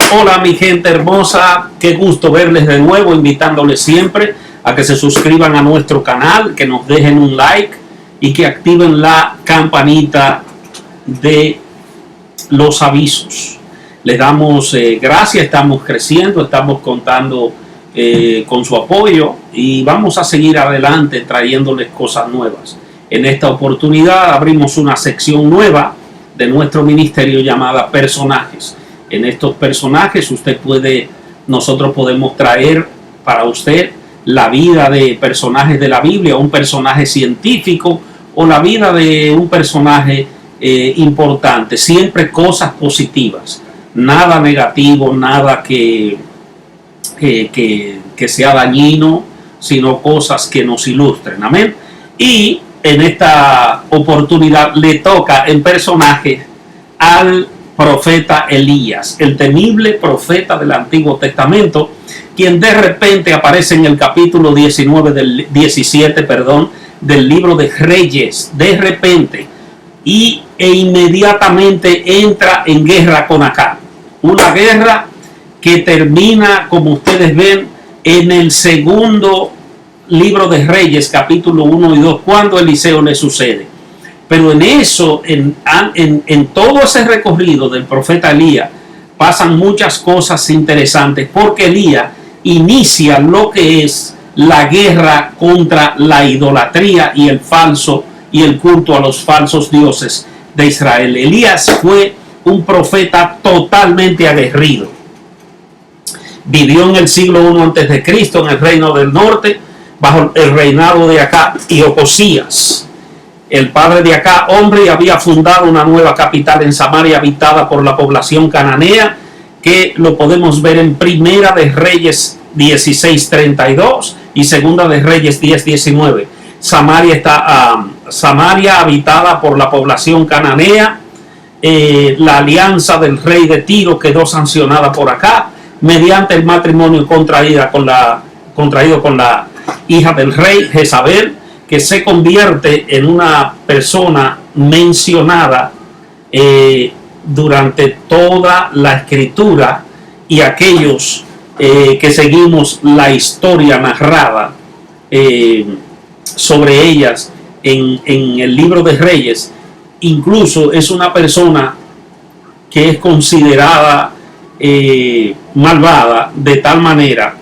Hola mi gente hermosa, qué gusto verles de nuevo, invitándoles siempre a que se suscriban a nuestro canal, que nos dejen un like y que activen la campanita de los avisos. Les damos gracias, estamos creciendo, estamos contando con su apoyo y vamos a seguir adelante trayéndoles cosas nuevas. En esta oportunidad abrimos una sección nueva de nuestro ministerio llamada Personajes. En estos personajes nosotros podemos traer para usted la vida de personajes de la Biblia, un personaje científico o la vida de un personaje importante, siempre cosas positivas, nada negativo, nada que sea dañino, sino cosas que nos ilustren, amén. Y en esta oportunidad le toca en personaje al profeta Elías, el temible profeta del Antiguo Testamento, quien de repente aparece en el capítulo 17 del libro de Reyes, de repente, e inmediatamente entra en guerra con Acab. Una guerra que termina, como ustedes ven, en el segundo libro de Reyes, capítulo 1 y 2, cuando Eliseo le sucede. Pero en eso, en todo ese recorrido del profeta Elías, pasan muchas cosas interesantes, porque Elías inicia lo que es la guerra contra la idolatría y el culto a los falsos dioses de Israel. Elías fue un profeta totalmente aguerrido. Vivió en el siglo I a.C. en el reino del norte, bajo el reinado de Acab y Ocosías. El padre de Acab, hombre, había fundado una nueva capital en Samaria, habitada por la población cananea, que lo podemos ver en Primera de Reyes 16:32 y Segunda de Reyes 10:19. Samaria habitada por la población cananea. La alianza del rey de Tiro quedó sancionada por Acab mediante el matrimonio contraído con la hija del rey, Jezabel, que se convierte en una persona mencionada durante toda la escritura, y aquellos que seguimos la historia narrada sobre ellas en el libro de Reyes, incluso es una persona que es considerada malvada de tal manera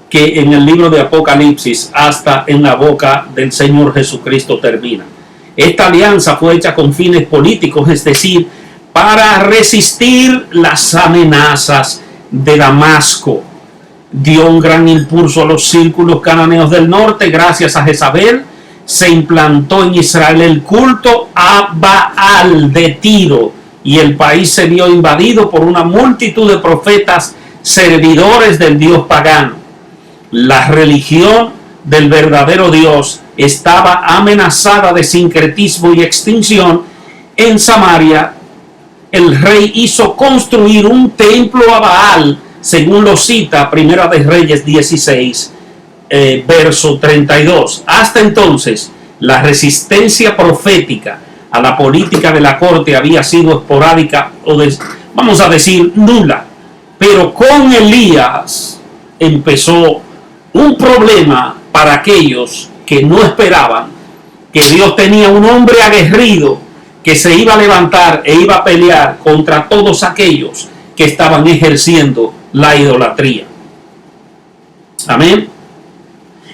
que en el libro de Apocalipsis hasta en la boca del Señor Jesucristo termina. Esta alianza fue hecha con fines políticos, es decir, para resistir las amenazas de Damasco. Dio un gran impulso a los círculos cananeos del norte. Gracias a Jezabel se implantó en Israel el culto a Baal de Tiro, y el país se vio invadido por una multitud de profetas servidores del dios pagano. La religión del verdadero Dios estaba amenazada de sincretismo y extinción. En Samaria, el rey hizo construir un templo a Baal, según lo cita Primera de Reyes 16, verso 32. Hasta entonces, la resistencia profética a la política de la corte había sido esporádica vamos a decir, nula. Pero con Elías empezó un problema para aquellos que no esperaban que Dios tenía un hombre aguerrido que se iba a levantar e iba a pelear contra todos aquellos que estaban ejerciendo la idolatría. Amén.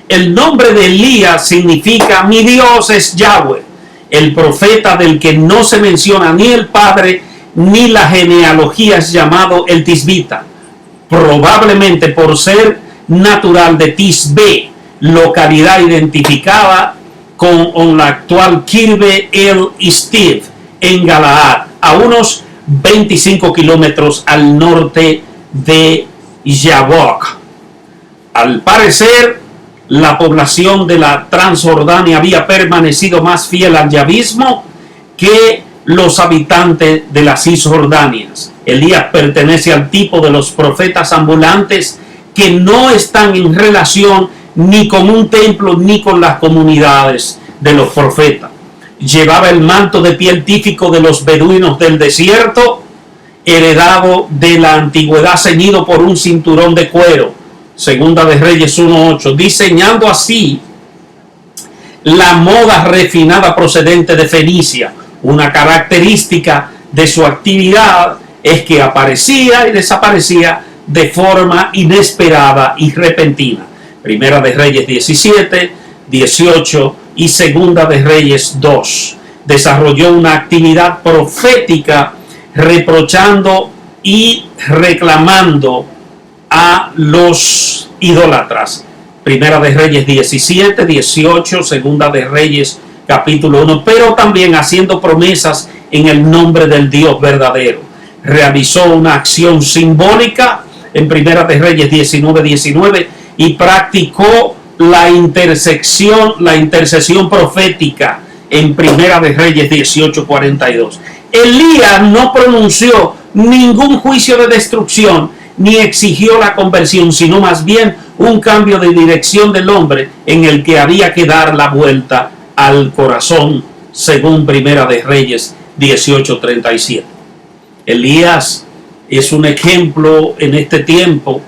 El nombre de Elías significa mi Dios es Yahweh, el profeta del que no se menciona ni el padre ni la genealogía, es llamado el Tisbita, probablemente por ser natural de Tisbe, localidad identificada con la actual Kirbe el Istiv en Galaad, a unos 25 kilómetros al norte de Yabok. Al parecer, la población de la Transjordania había permanecido más fiel al yavismo que los habitantes de las Cisjordanias. Elías pertenece al tipo de los profetas ambulantes que no están en relación ni con un templo ni con las comunidades de los profetas. Llevaba el manto de piel típico de los beduinos del desierto, heredado de la antigüedad, ceñido por un cinturón de cuero. Segunda de Reyes 1:8, diseñando así la moda refinada procedente de Fenicia. Una característica de su actividad es que aparecía y desaparecía de forma inesperada y repentina. Primera de Reyes 17, 18 y Segunda de Reyes 2. Desarrolló una actividad profética reprochando y reclamando a los idólatras. Primera de Reyes 17, 18, Segunda de Reyes capítulo 1, pero también haciendo promesas en el nombre del Dios verdadero. Realizó una acción simbólica en Primera de Reyes 19, 19 y practicó la intercesión profética en Primera de Reyes 18, 42. Elías no pronunció ningún juicio de destrucción ni exigió la conversión, sino más bien un cambio de dirección del hombre en el que había que dar la vuelta al corazón, según Primera de Reyes 18:37. Elías es un ejemplo en este tiempo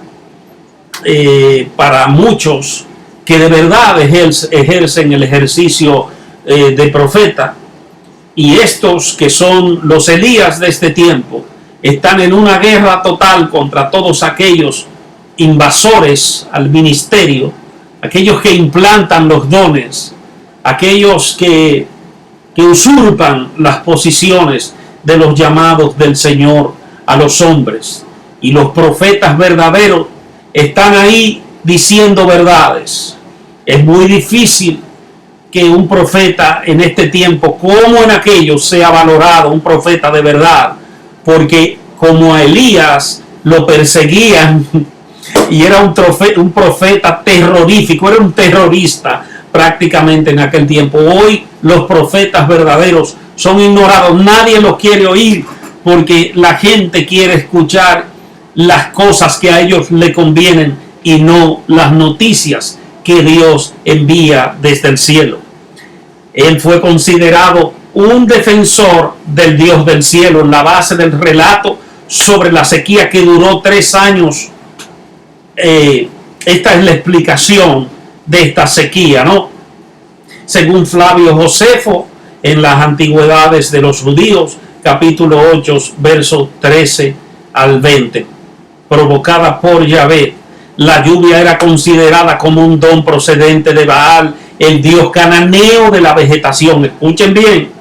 para muchos que de verdad ejercen el ejercicio de profeta, y estos que son los Elías de este tiempo están en una guerra total contra todos aquellos invasores al ministerio, aquellos que implantan los dones, aquellos que usurpan las posiciones de los llamados del Señor a los hombres. Y los profetas verdaderos están ahí diciendo verdades. Es muy difícil que un profeta en este tiempo, como en aquellos, sea valorado, un profeta de verdad, porque como a Elías lo perseguían y era un profeta terrorífico, era un terrorista prácticamente en aquel tiempo. Hoy los profetas verdaderos son ignorados, nadie los quiere oír porque la gente quiere escuchar las cosas que a ellos le convienen y no las noticias que Dios envía desde el cielo. Él fue considerado un defensor del Dios del cielo en la base del relato sobre la sequía que duró 3 años. Esta es la explicación de esta sequía, ¿no? Según Flavio Josefo, en las antigüedades de los judíos, capítulo 8, versos 13 al 20, provocada por Yahvé. La lluvia era considerada como un don procedente de Baal, el dios cananeo de la vegetación. Escuchen bien.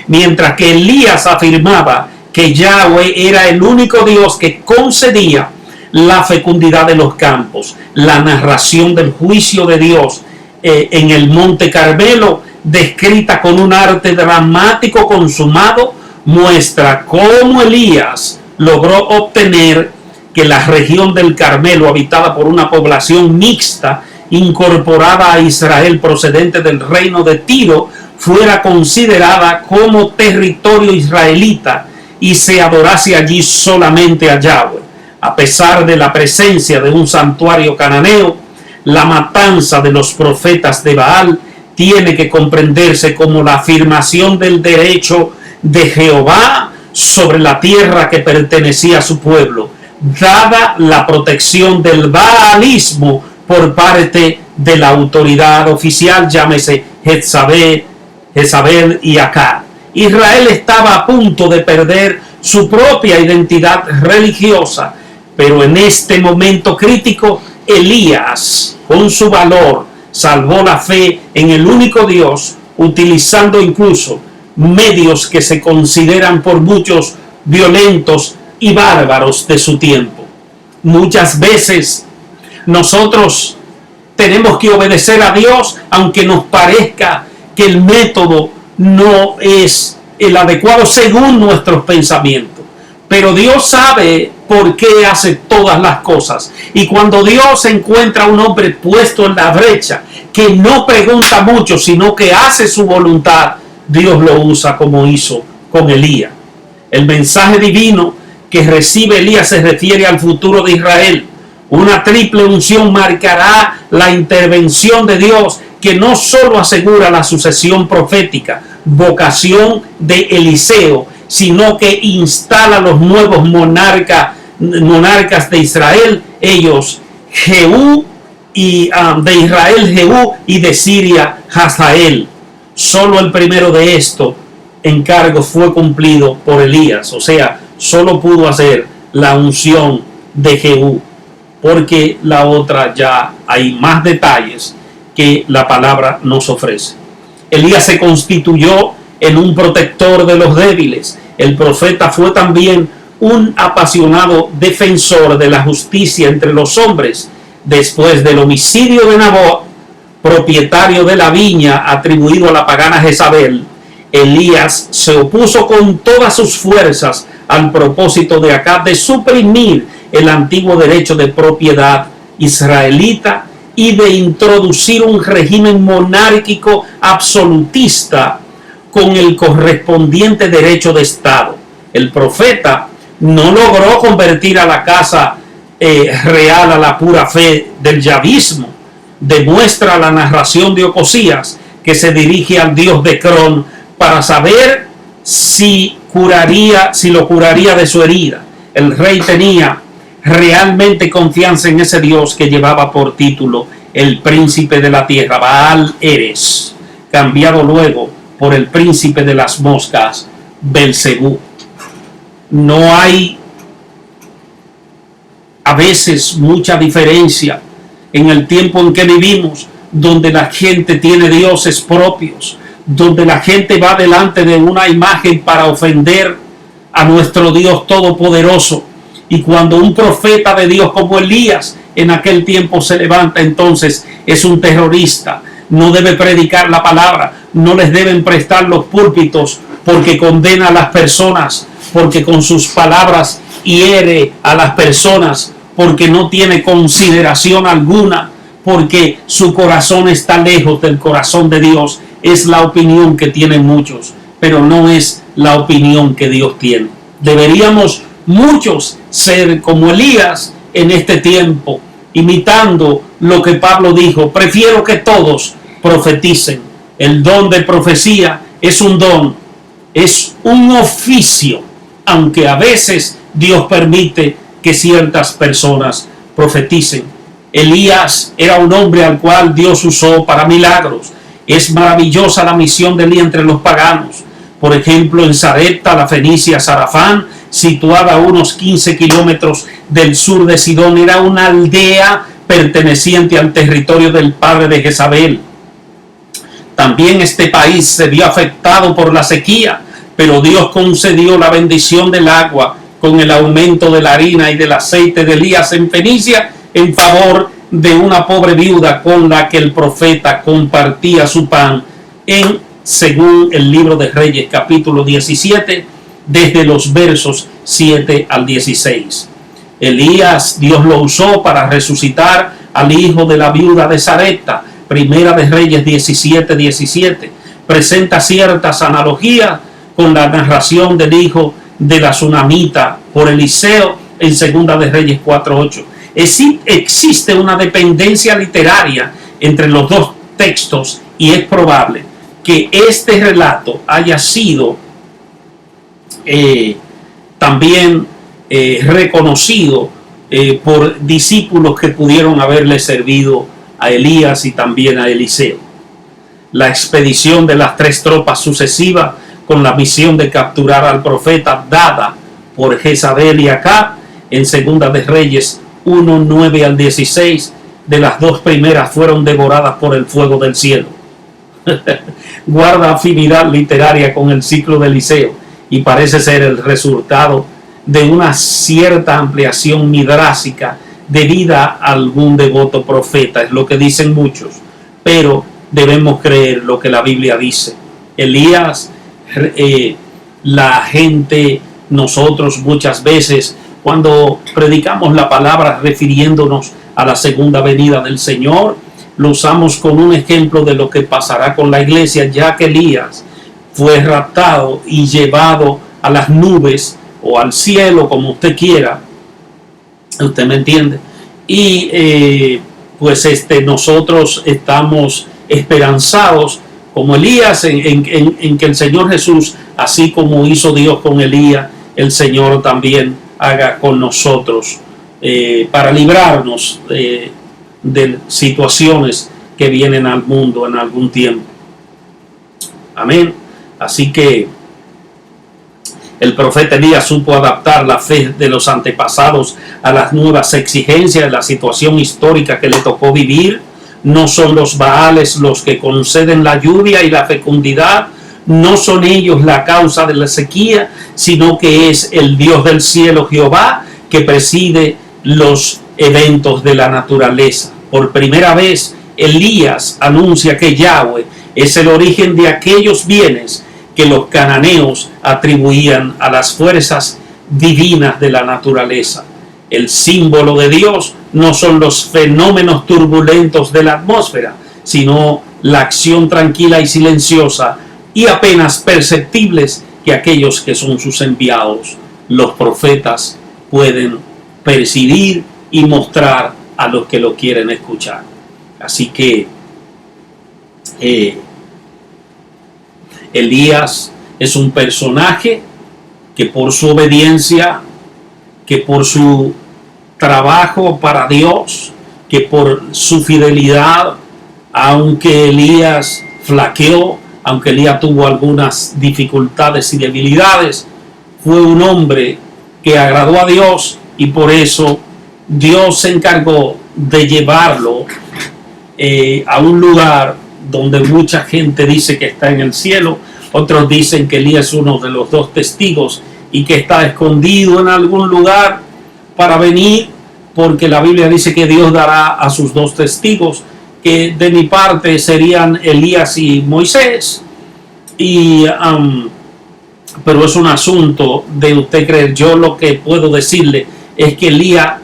Mientras que Elías afirmaba que Yahweh era el único Dios que concedía la fecundidad de los campos. La narración del juicio de Dios en el Monte Carmelo, descrita con un arte dramático consumado, muestra cómo Elías logró obtener que la región del Carmelo, habitada por una población mixta incorporada a Israel procedente del reino de Tiro, fuera considerada como territorio israelita y se adorase allí solamente a Yahweh. A pesar de la presencia de un santuario cananeo, la matanza de los profetas de Baal tiene que comprenderse como la afirmación del derecho de Jehová sobre la tierra que pertenecía a su pueblo, dada la protección del baalismo por parte de la autoridad oficial, llámese Jezabel y Acab. Israel estaba a punto de perder su propia identidad religiosa, pero en este momento crítico, Elías, con su valor, salvó la fe en el único Dios, utilizando incluso medios que se consideran por muchos violentos y bárbaros de su tiempo. Muchas veces nosotros tenemos que obedecer a Dios aunque nos parezca que el método no es el adecuado según nuestros pensamientos. Pero Dios sabe por qué hace todas las cosas. Y cuando Dios encuentra a un hombre puesto en la brecha, que no pregunta mucho, sino que hace su voluntad, Dios lo usa como hizo con Elías. El mensaje divino que recibe Elías se refiere al futuro de Israel. Una triple unción marcará la intervención de Dios, que no solo asegura la sucesión profética, vocación de Eliseo, sino que instala los nuevos monarcas de Israel, ellos Jehú, y de Israel Jehú, y de Siria Hazael. Solo el primero de estos encargos fue cumplido por Elías, o sea, solo pudo hacer la unción de Jehú, porque la otra ya hay más detalles que la palabra nos ofrece. Elías se constituyó en un protector de los débiles. El profeta fue también un apasionado defensor de la justicia entre los hombres. Después del homicidio de Nabot, propietario de la viña atribuido a la pagana Jezabel, Elías se opuso con todas sus fuerzas al propósito de Acab de suprimir el antiguo derecho de propiedad israelita y de introducir un régimen monárquico absolutista con el correspondiente derecho de Estado. El profeta no logró convertir a la casa real a la pura fe del yavismo. Demuestra la narración de Ocosías que se dirige al dios de Cron para saber si lo curaría de su herida. El rey tenía realmente confianza en ese Dios que llevaba por título el príncipe de la tierra, Baal Eres, cambiado luego por el príncipe de las moscas, Belcebú. No hay a veces mucha diferencia en el tiempo en que vivimos, donde la gente tiene dioses propios, donde la gente va delante de una imagen para ofender a nuestro Dios todopoderoso. Y cuando un profeta de Dios como Elías en aquel tiempo se levanta, entonces es un terrorista. No debe predicar la palabra, no les deben prestar los púlpitos, porque condena a las personas, porque con sus palabras hiere a las personas, porque no tiene consideración alguna, porque su corazón está lejos del corazón de Dios. Es la opinión que tienen muchos, pero no es la opinión que Dios tiene. Deberíamos muchos ser como Elías en este tiempo, imitando lo que Pablo dijo: prefiero que todos profeticen. El don de profecía es un don, es un oficio, aunque a veces Dios permite que ciertas personas profeticen. Elías era un hombre al cual Dios usó para milagros. Es maravillosa la misión de Elías entre los paganos. Por ejemplo, en Sarepta, la fenicia Sarafán, situada a unos 15 kilómetros del sur de Sidón, era una aldea perteneciente al territorio del padre de Jezabel. También este país se vio afectado por la sequía, pero Dios concedió la bendición del agua con el aumento de la harina y del aceite de Elías en Fenicia en favor de una pobre viuda con la que el profeta compartía su pan, según el libro de Reyes capítulo 17, desde los versos 7 al 16. Elías, Dios lo usó para resucitar al hijo de la viuda de Sarepta. Primera de Reyes 17:17 presenta ciertas analogías con la narración del hijo de la Sunamita por Eliseo en Segunda de Reyes 4:8. Existe una dependencia literaria entre los dos textos y es probable que este relato haya sido también reconocido por discípulos que pudieron haberle servido a Elías y también a Eliseo. La expedición de las 3 tropas sucesivas con la misión de capturar al profeta dada por Jezabel y Acab en Segunda de Reyes 1:9 al 16, de las 2 primeras fueron devoradas por el fuego del cielo. Guarda afinidad literaria con el ciclo de Eliseo y parece ser el resultado de una cierta ampliación midrásica debida a algún devoto profeta, es lo que dicen muchos, pero debemos creer lo que la Biblia dice. Elías, la gente, nosotros muchas veces cuando predicamos la palabra refiriéndonos a la segunda venida del Señor, lo usamos como un ejemplo de lo que pasará con la iglesia, ya que Elías fue raptado y llevado a las nubes o al cielo, como usted quiera. ¿Usted me entiende? Y pues nosotros estamos esperanzados como Elías, en que el Señor Jesús, así como hizo Dios con Elías, el Señor también haga con nosotros, para librarnos de situaciones que vienen al mundo en algún tiempo. Amén. Así que el profeta Elías supo adaptar la fe de los antepasados a las nuevas exigencias de la situación histórica que le tocó vivir. No son los Baales los que conceden la lluvia y la fecundidad, no son ellos la causa de la sequía, sino que es el Dios del cielo, Jehová, que preside los eventos de la naturaleza. Por primera vez, Elías anuncia que Yahweh es el origen de aquellos bienes que los cananeos atribuían a las fuerzas divinas de la naturaleza. El símbolo de Dios no son los fenómenos turbulentos de la atmósfera, sino la acción tranquila y silenciosa y apenas perceptibles que aquellos que son sus enviados, los profetas, pueden percibir y mostrar a los que lo quieren escuchar. Así que Elías es un personaje que por su obediencia, que por su trabajo para Dios, que por su fidelidad, aunque Elías flaqueó, aunque Elías tuvo algunas dificultades y debilidades, fue un hombre que agradó a Dios, y por eso Dios se encargó de llevarlo a un lugar donde mucha gente dice que está en el cielo. Otros dicen que Elías es uno de los dos testigos y que está escondido en algún lugar para venir, porque la Biblia dice que Dios dará a sus dos testigos, que de mi parte serían Elías y Moisés. Pero es un asunto de usted creer. Yo lo que puedo decirle es que Elías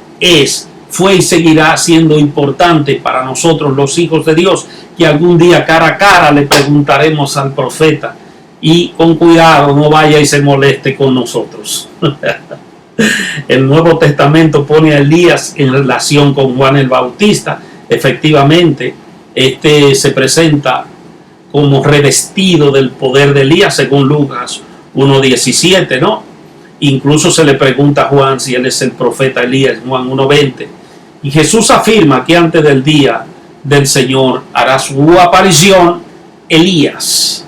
fue y seguirá siendo importante para nosotros, los hijos de Dios, que algún día cara a cara le preguntaremos al profeta. Y con cuidado, no vaya y se moleste con nosotros. El Nuevo Testamento pone a Elías en relación con Juan el Bautista. Efectivamente, se presenta como revestido del poder de Elías, según Lucas 1:17, ¿no? Incluso se le pregunta a Juan si él es el profeta Elías, Juan 1:20. Y Jesús afirma que antes del día del Señor hará su aparición Elías.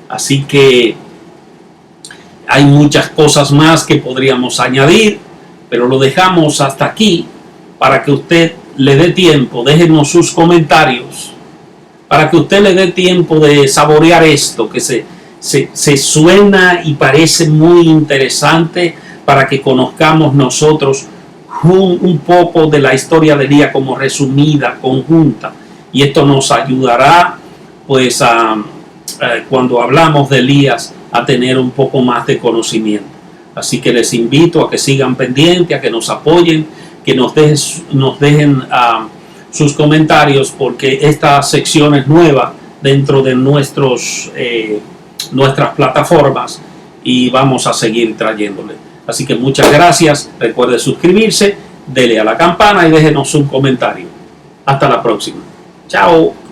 Así que hay muchas cosas más que podríamos añadir, pero lo dejamos hasta aquí para que usted le dé tiempo. Déjenos sus comentarios para que usted le dé tiempo de saborear esto que se suena y parece muy interesante, para que conozcamos nosotros un poco de la historia de Elías como resumida, conjunta, y esto nos ayudará pues cuando hablamos de Elías a tener un poco más de conocimiento. Así que les invito a que sigan pendientes, a que nos apoyen, que nos dejen sus comentarios, porque esta sección es nueva dentro de nuestras plataformas y vamos a seguir trayéndole. Así que muchas gracias. Recuerde suscribirse, dele a la campana y déjenos un comentario. Hasta la próxima. Chao.